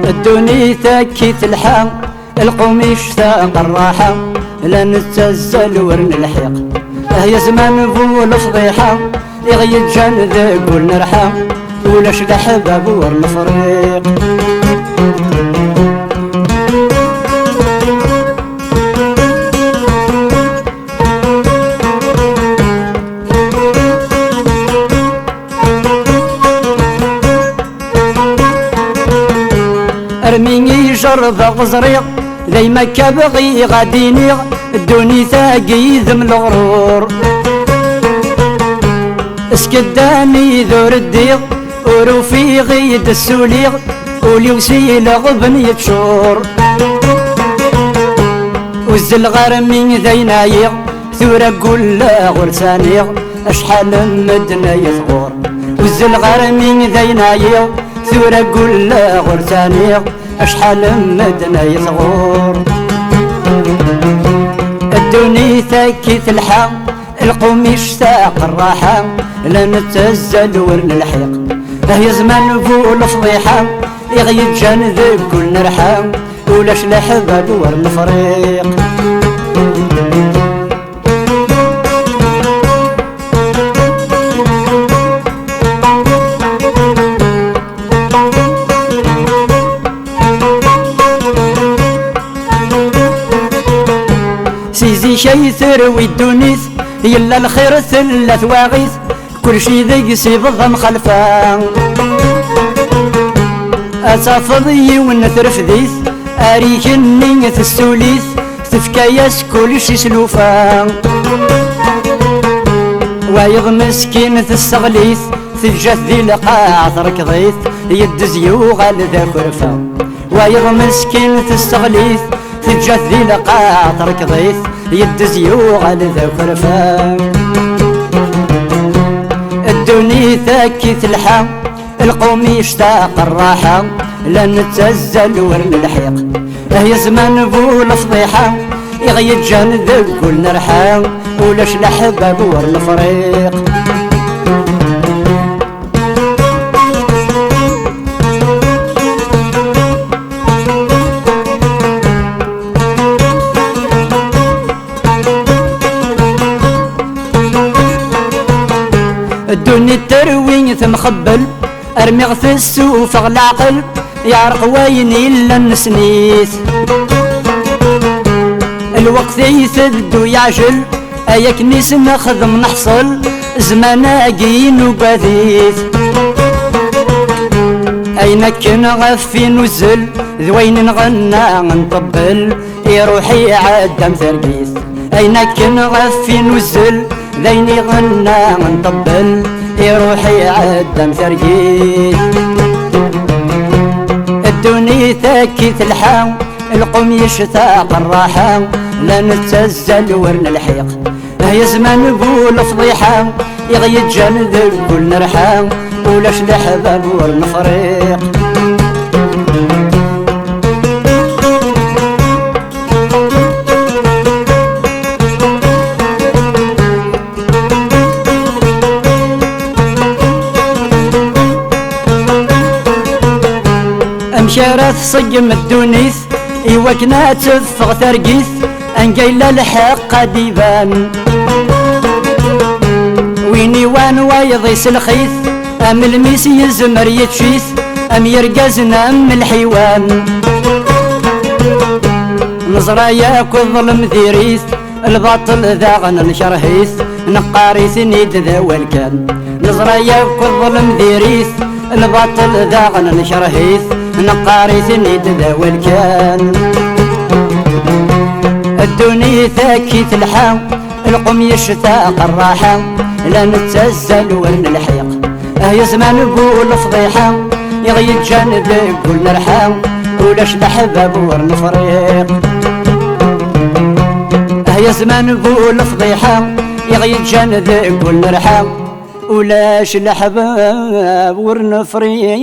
الدنيا تكيت الحام القوم يشتاق الراحة لا نتزل ورن الحيق يا زمان بو الفضيحة يغيد جان ذاك ونرحى ولاش الحباب ورن فريق ارميني جرب غزريق ذي ما كبغي غاديني الدوني ثاقي ذم الغرور اسكداني ذور الديغ ورو في غيد السوليغ ولي وسيل غبن يتشور وزل غرمي ذي نايغ ثورة قول لا غرسانيغ اشحال مدنا يثغور وزل غرمي ذي نايغ ثورة قول لا غرسانيغ اشحال مدنا يثغور الدنيا ثكيت الحام القوم يشتاق الراحة لا نتزل ورن الحيق هي زمان بو الفضيحة يغيد جان ذيب كل نرحام ولاش لحباب ورن فريق سيزي شي ثروي الدونيس يلا الخير ثلث واغيث كل شي ذي سيبضم خلفان أصافضي ونثرف ذيث أريك النية السوليث تفكاياس كل شي سلوفان وايض مسكين السغليث تجات ذي لقاع تركضيث يدز يوغال ذا خرفان وايض مسكين السغليث تجات ذي لقاع تركضيث يدز يوغال ذا خرفان الدنيا ثاكيت الحام القوم يشتاق الراحة لا نتزل ورن الحيق هي زمان بو الفضيحة يغيد جان ذب كل نرحى ولاش لحباب ورن فريق الدنيا تروي ثمخبل ارمي غثس وفغ العقل يعرق ويني الا النسنيس الوقت يثد ويعجل اياك نيس نخدم نحصل زمان اقين وباذيث اينك نغفي نزل ذوين نغنى نطبل يروحي عدم ثرقيث اينك نغفي نزل ذيني غنى نطبل يروحي عدم ثرقيث الدنيا ثكيت الحام القوم يشتاق الراحة لا نتزل ورن الحيق هي زمان بو الفضيحة يغيد جان ذب كل نرحى ولاش لحباب ورن فريق مشارث صيم الدونيث إيوكنا تفغ ثرقيث أنقيل الحق ديبان ويني وان وايضيس الخيث أم الميس يزمر يتشيث أم يرقزنا أم الحيوان نظرا ياكو الظلم ذيريث الباطل ذاغن الشرهيث نقاريث نيد ذا والكان نظرا ياكو الظلم ذيريث الباطل ذاغن الشرهيث نقاريث نيد ذا والكان الدنيا ثاكيت الحام القوم يشتاق الراحة لا نتزل ورن الحيق هي زمان بو الفضيحة يغيد جان ذي كل نرحى ولاش لحباب ورن فريق هي زمان بو الفضيحة يغيد جان ذي كل نرحى ولاش لحباب ورن فريق